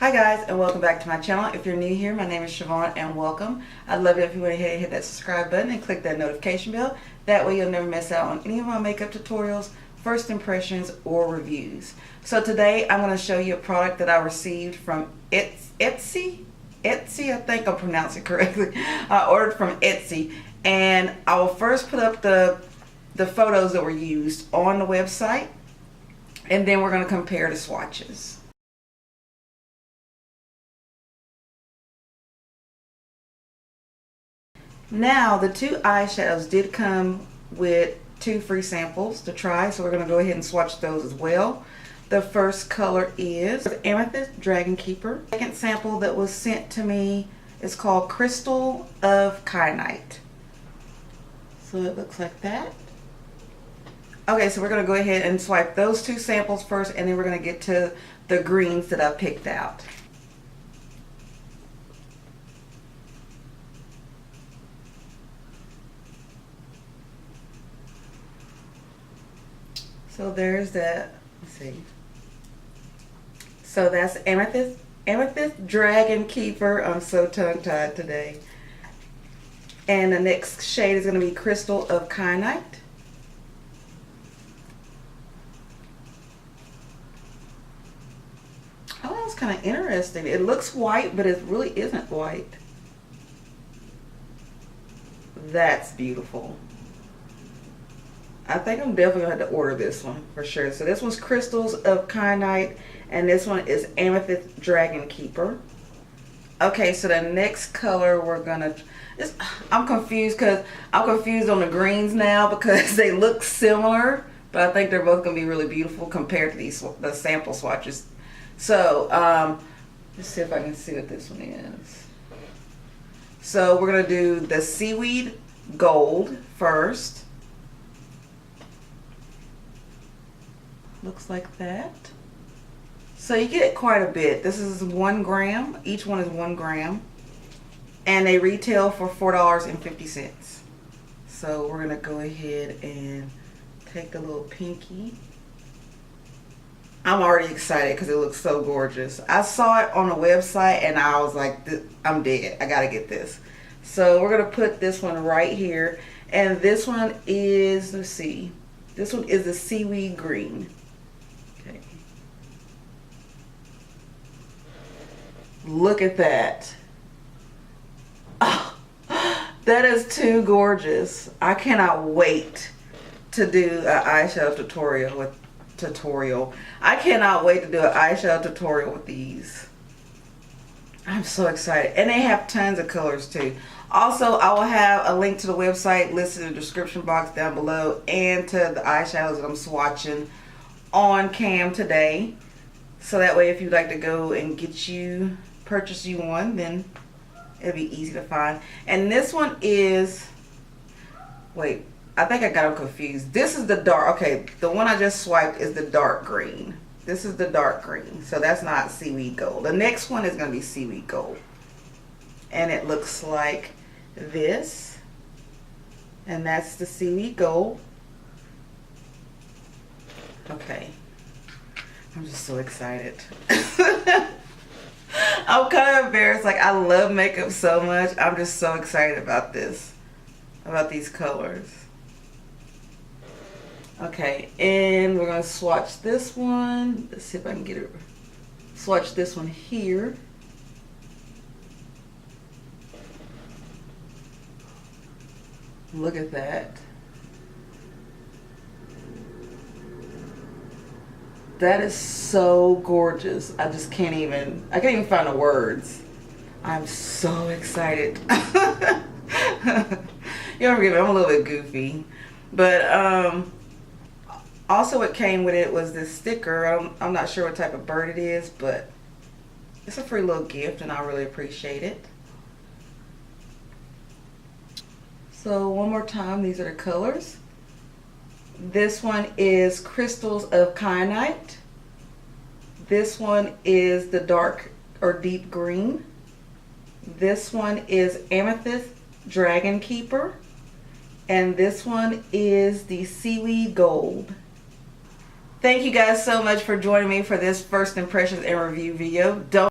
Hi guys, and welcome back to my channel. If you're new here, my name is Shavonne and welcome. I'd love it if you went ahead and hit that subscribe button and click that notification bell. That way you'll never miss out on any of my makeup tutorials, first impressions, or reviews. So today I'm going to show you a product that I received from Etsy, I think I'm pronouncing it correctly. I ordered from Etsy, and I will first put up the photos that were used on the website, and then we're going to compare the swatches. Now, the two eyeshadows did come with 2 free samples to try, so we're going to go ahead and swatch those as well. The first color is Amethyst Dragon Keeper. The second sample that was sent to me is called Crystal of Kyanite. So it looks like that. Okay, so we're going to go ahead and swipe those 2 samples first, and then we're going to get to the greens that I picked out. So there's that. Let's see. So that's Amethyst Dragon Keeper. I'm so tongue-tied today. And the next shade is going to be Crystal of Kyanite. Oh, that's kind of interesting. It looks white, but it really isn't white. That's beautiful. I think I'm definitely going to have to order this one for sure. So this one's Crystals of Kyanite, and this one is Amethyst Dragon Keeper. Okay, so the next color we're going to... I'm confused because I'm confused on the greens now because they look similar, but I think they're both going to be really beautiful compared to the sample swatches. So let's see if I can see what this one is. So we're going to do the Seaweed Gold first. Looks like that. So you get quite a bit. This is 1 gram. Each one is 1 gram. And they retail for $4.50. So we're going to go ahead and take the little pinky. I'm already excited because it looks so gorgeous. I saw it on the website and I was like, I'm dead. I got to get this. So we're going to put this one right here. And this one is, let's see. This one is the Seaweed Green. Okay. Look at that. Oh, that is too gorgeous. I cannot wait to do an eyeshadow tutorial. I cannot wait to do an eyeshadow tutorial with these. I'm so excited. And they have tons of colors too. Also, I will have a link to the website listed in the description box down below, and to the eyeshadows that I'm swatching on cam today. So that way if you'd like to go and purchase you one, then it'll be easy to find. And this one is, wait, I think I got them confused. This is the dark, okay, the one I just swiped is the dark green. This is the dark green, so that's not Seaweed Gold. The next one is going to be Seaweed Gold. And it looks like this. And that's the Seaweed Gold. Okay. I'm just so excited. I'm kind of embarrassed. Like, I love makeup so much. I'm just so excited about this. About these colors. Okay, and we're going to swatch this one. Let's see if I can get it. Swatch this one here. Look at that. That is so gorgeous. I can't even find the words. I'm so excited. You don't forgive me, I'm a little bit goofy. But also what came with it was this sticker. I'm not sure what type of bird it is, but it's a free little gift and I really appreciate it. So one more time, these are the colors. This one is Crystals of Kyanite. This one is the dark or deep green. This one is Amethyst Dragon Keeper. And this one is the Seaweed Gold. Thank you guys so much for joining me for this first impressions and review video. Don't